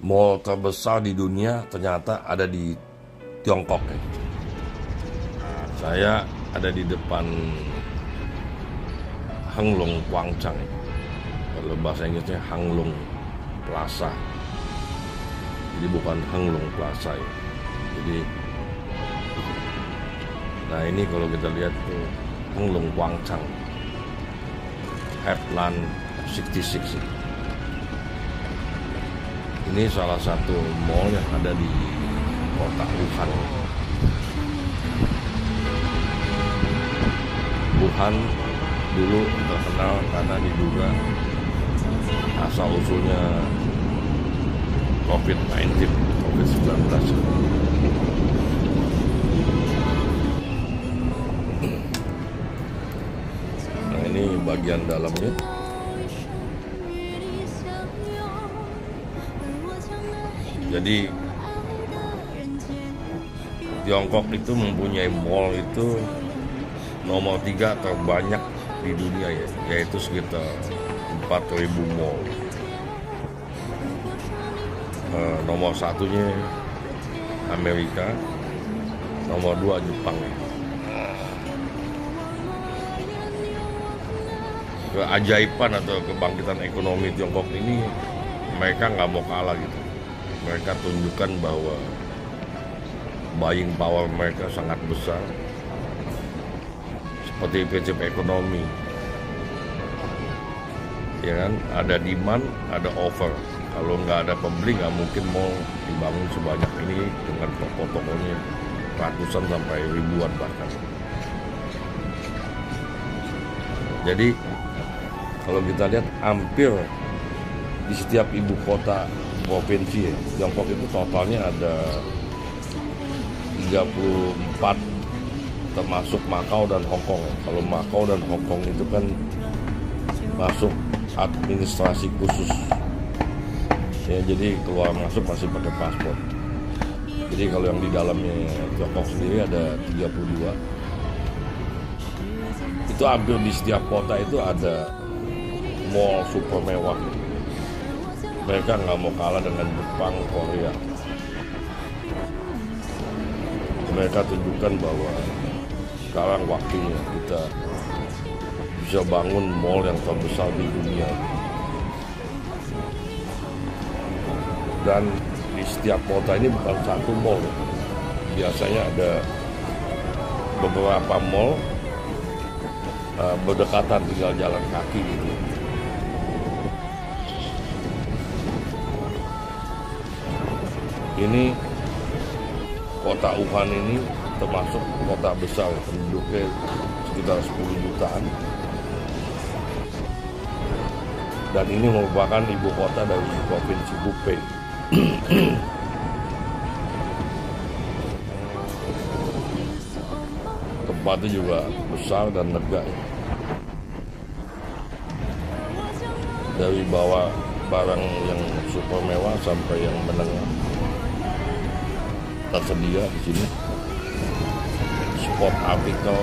Mall terbesar di dunia ternyata ada di Tiongkok ya. Saya ada di depan Hanglong Guangchang. Kalau bahasa Inggrisnya Hanglong Plaza. Jadi bukan Hanglong Plaza ya. Jadi nah ini kalau kita lihat tuh Hanglong Guangchang Heartland 66 ya. Ini salah satu mall yang ada di kota Wuhan. Wuhan dulu terkenal karena diduga asal-usulnya COVID-19, COVID-19. Nah ini bagian dalamnya. Jadi Tiongkok itu mempunyai mall itu nomor 3 terbanyak di dunia ya, yaitu sekitar 4.000 mall. Nomor 1-nya Amerika, nomor 2 Jepang. Keajaiban atau kebangkitan ekonomi Tiongkok ini mereka nggak mau kalah gitu. Mereka tunjukkan bahwa buying power mereka sangat besar. Seperti prinsip ekonomi, ya kan? Ada demand, ada offer. Kalau nggak ada pembeli, nggak mungkin mau dibangun sebanyak ini dengan toko-tokonya ratusan sampai ribuan bahkan. Jadi kalau kita lihat hampir di setiap ibu kota provinsi ya, Tiongkok itu totalnya ada 34 termasuk Makau dan Hong Kong. Kalau Makau dan Hong Kong itu kan masuk administrasi khusus ya, jadi keluar masuk masih pakai paspor. Jadi kalau yang di dalamnya Tiongkok sendiri ada 32. Itu hampir di setiap kota itu ada mall super mewah. Mereka nggak mau kalah dengan Jepang, Korea. Mereka tunjukkan bahwa sekarang waktunya kita bisa bangun mall yang terbesar di dunia. Dan di setiap kota ini bukan satu mall. Biasanya ada beberapa mall berdekatan, tinggal jalan kaki gitu. Ini kota Wuhan ini termasuk kota besar, penduduknya sekitar 10 jutaan. Dan ini merupakan ibu kota dari provinsi Hubei. Tempatnya juga besar dan lega. Dari bawa barang yang super mewah sampai yang menengah tersedia di sini. Sport artikel,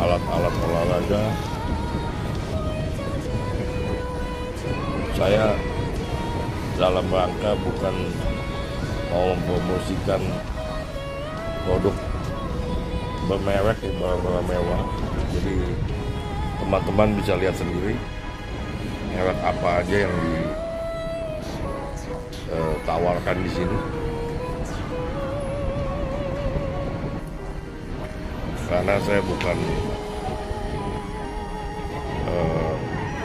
alat-alat olahraga. Saya dalam rangka bukan mau mempromosikan produk bermerek, barang-barang mewah. Jadi teman-teman bisa lihat sendiri merek apa aja yang ditawarkan di sini. Karena saya bukan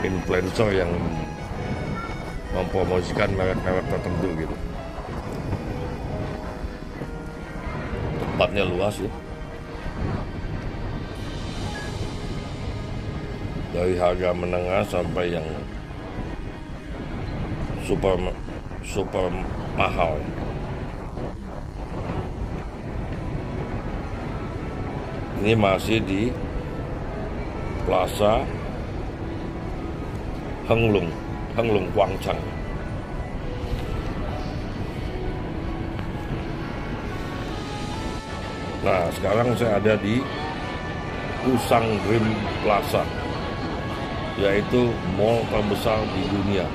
influencer yang mempromosikan merek-merek tertentu gitu. Tempatnya luas ya. Dari harga menengah sampai yang super mahal. Ini masih di Plaza Hanglong Guangchang. Nah, sekarang saya ada di Usang Dream Plaza, yaitu mall terbesar di dunia.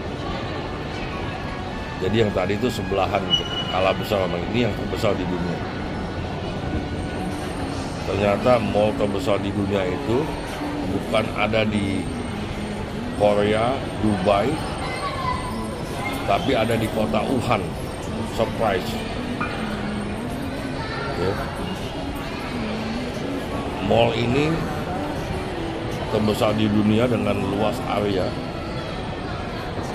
Jadi yang tadi itu sebelahan, kalah besar sama ini yang terbesar di dunia. Ternyata mall terbesar di dunia itu bukan ada di Korea, Dubai, tapi ada di kota Wuhan. Surprise. Ya. Mall ini terbesar di dunia dengan luas area,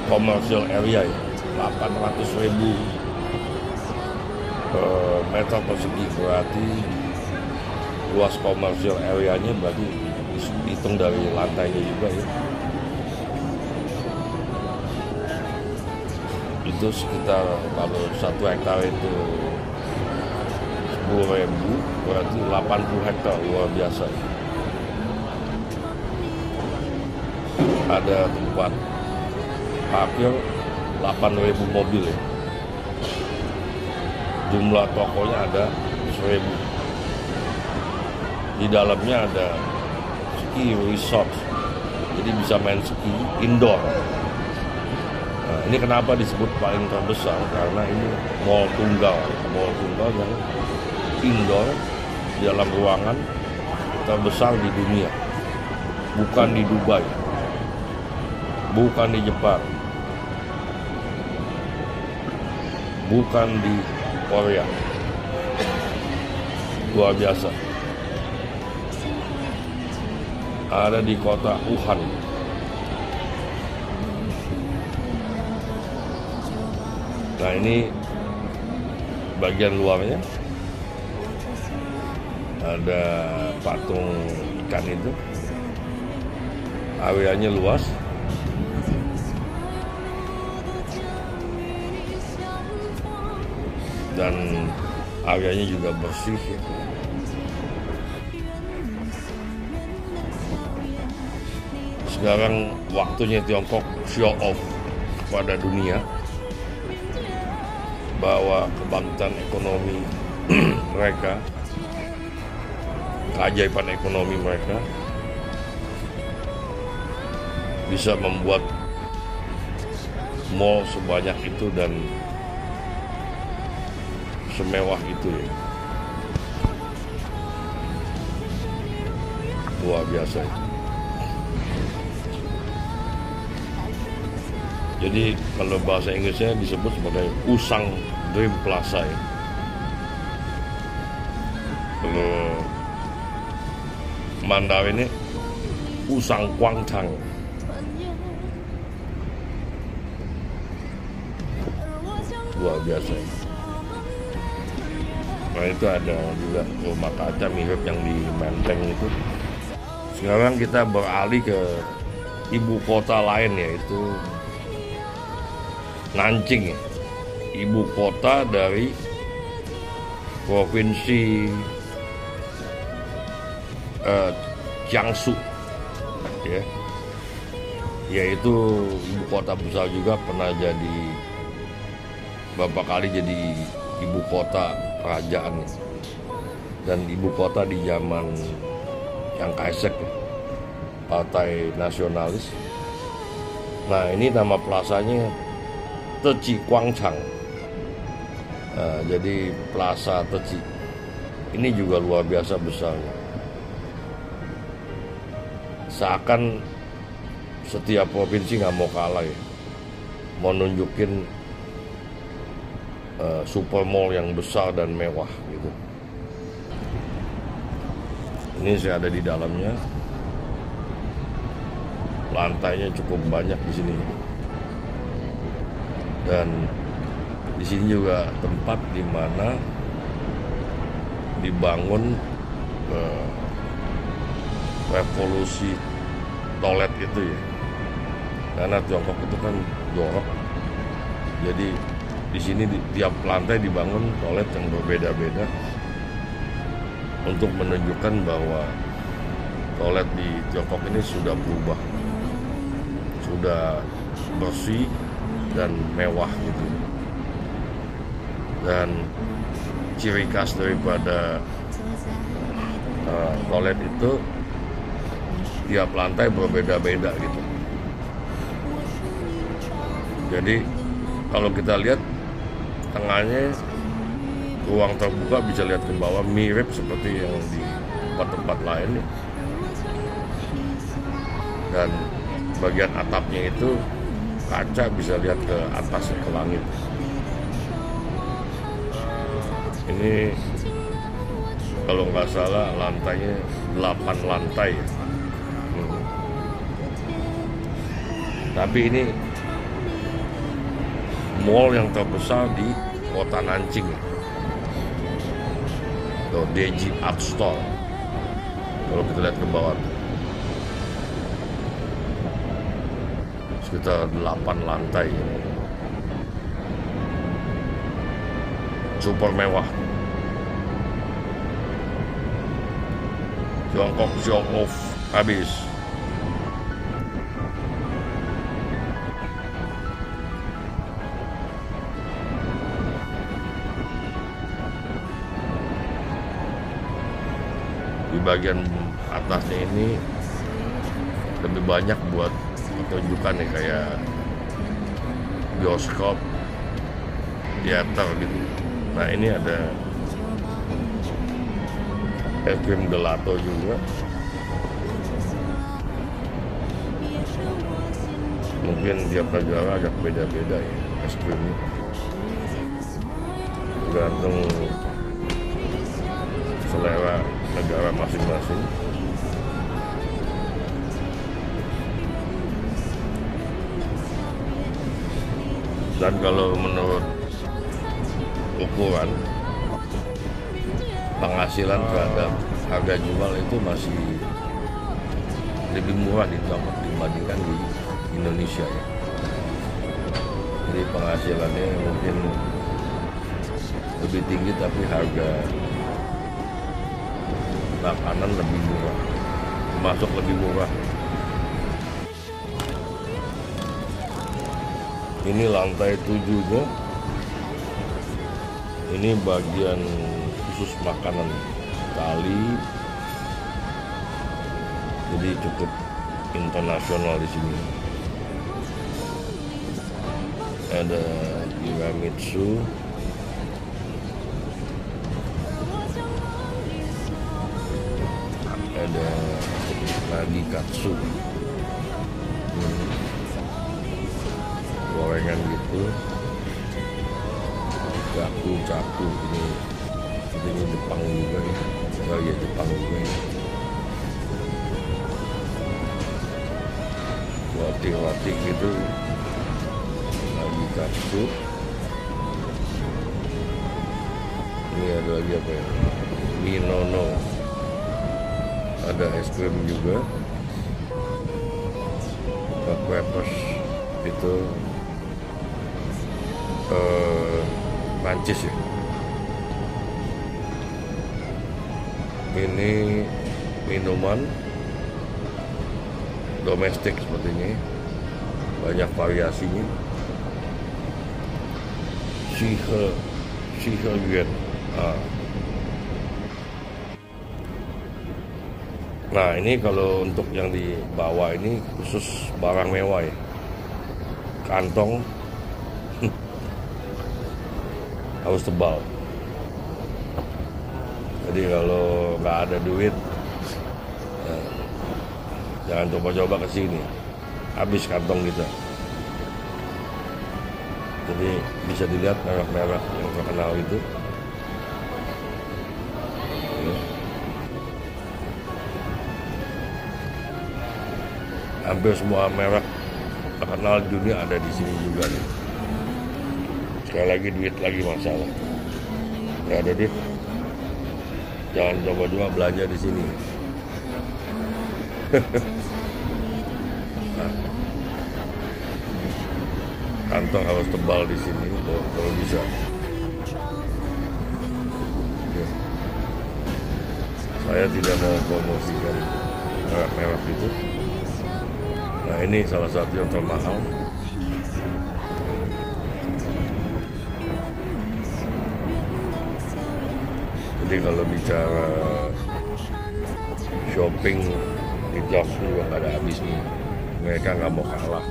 commercial area ya, 800.000 meter persegi, berarti luas commercial area-nya berarti hitung dari lantainya juga ya. Itu sekitar, kalau 1 hektar itu 10.000, berarti 80 hektar, luar biasa. Ada tempat parkir 8.000 mobil ya. Jumlah tokonya ada 1.000. Di dalamnya ada ski resort, jadi bisa main ski indoor. Nah, ini kenapa disebut paling terbesar, karena ini mall tunggal yang indoor di dalam ruangan terbesar di dunia. Bukan di Dubai, bukan di Jepang, bukan di Korea. Luar biasa. Ada di kota Wuhan. Nah, ini bagian luarnya. Ada patung ikan itu. Areanya luas. Dan areanya juga bersih ya. Sekarang waktunya Tiongkok show off kepada dunia bahwa kebangkitan ekonomi mereka, keajaiban ekonomi mereka bisa membuat mall sebanyak itu dan semewah itu ya. Luar biasa itu. Jadi kalau bahasa Inggrisnya disebut sebagai Usang Dream Plaza ya. Kalau Mandarin ini Usang Guangchang. Luar biasa ya. Nah, itu ada juga rumah kaca mirip yang di Menteng itu. Sekarang kita beralih ke ibu kota lain, yaitu Nanjing, ibu kota dari provinsi Jiangsu, ya, yaitu ibu kota besar juga, pernah jadi beberapa kali jadi ibu kota kerajaan dan ibu kota di zaman Chiang Kai-shek, partai nasionalis. Nah, ini nama plazanya Teci Guangchang. Nah, jadi Plaza Teci ini juga luar biasa besarnya. Seakan setiap provinsi nggak mau kalah ya, mau nunjukin super mall yang besar dan mewah gitu. Ini saya ada di dalamnya. Lantainya cukup banyak di sini. Dan di sini juga tempat di mana dibangun revolusi toilet itu ya. Karena Tiongkok itu kan jorok. Jadi di sini tiap lantai dibangun toilet yang berbeda-beda untuk menunjukkan bahwa toilet di Tiongkok ini sudah berubah, sudah bersih dan mewah gitu. Dan ciri khas daripada toilet itu tiap lantai berbeda-beda gitu. Jadi kalau kita lihat tengahnya ruang terbuka, bisa lihat ke bawah, mirip seperti yang di tempat-tempat lain nih. Dan bagian atapnya itu kaca, bisa lihat ke atas, ke langit. Ini kalau nggak salah lantainya 8 lantai. Tapi ini mall yang terbesar di kota Nanjing. Tuh, Deji Art Store. Kalau kita lihat ke bawah tuh, sekitar 8 lantai. Super mewah. Tiongkok show off habis. Di bagian atasnya ini lebih banyak buat pertunjukan nih, kayak bioskop, teater gitu. Nah, ini ada es krim gelato juga. Mungkin tiap negara agak beda-beda ya es krimnya, tergantung selera negara masing-masing. Dan kalau menurut ukuran penghasilan terhadap harga jual itu masih lebih murah di Tiongkok dibandingkan di Indonesia ya. Jadi penghasilannya mungkin lebih tinggi, tapi harga makanan lebih murah, termasuk lebih murah. Ini lantai 7-nya. Ini bagian khusus makanan Itali. Jadi cukup internasional di sini. Ada tiramisu, ada nagi katsu, gorengan gitu, caku ini Jepang juga ya. Oh iya, Jepang juga ya. Roti gitu, nagi katsu. Ini ada lagi apa ya, Minono, ada es krim juga. Wrappers itu Prancis ya. Ini minuman domestik sepertinya, banyak variasinya. Shihe Yuan. Nah, ini kalau untuk yang di bawah ini khusus barang mewah ya. Kantong harus tebal. Jadi kalau nggak ada duit, jangan coba-coba ke sini. Habis kantong kita. Jadi bisa dilihat merek-merek yang terkenal itu. Hampir semua merek terkenal di dunia ada di sini juga nih. Sekali lagi, duit lagi masalah. Nggak ada duit, jangan coba-coba belanja di sini. Nah, kantong harus tebal di sini kalau bisa. Ya. Saya tidak mau promosikan merek-merek itu. Nah, ini salah satu yang termahal. Jadi kalau bicara shopping di Tiongkok juga nggak ada habisnya. Mereka nggak mau kalah.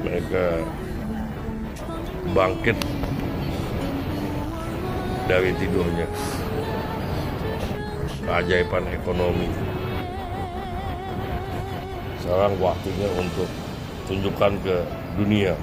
mereka bangkit dari tidurnya. Keajaiban ekonomi. Sekarang waktunya untuk tunjukkan ke dunia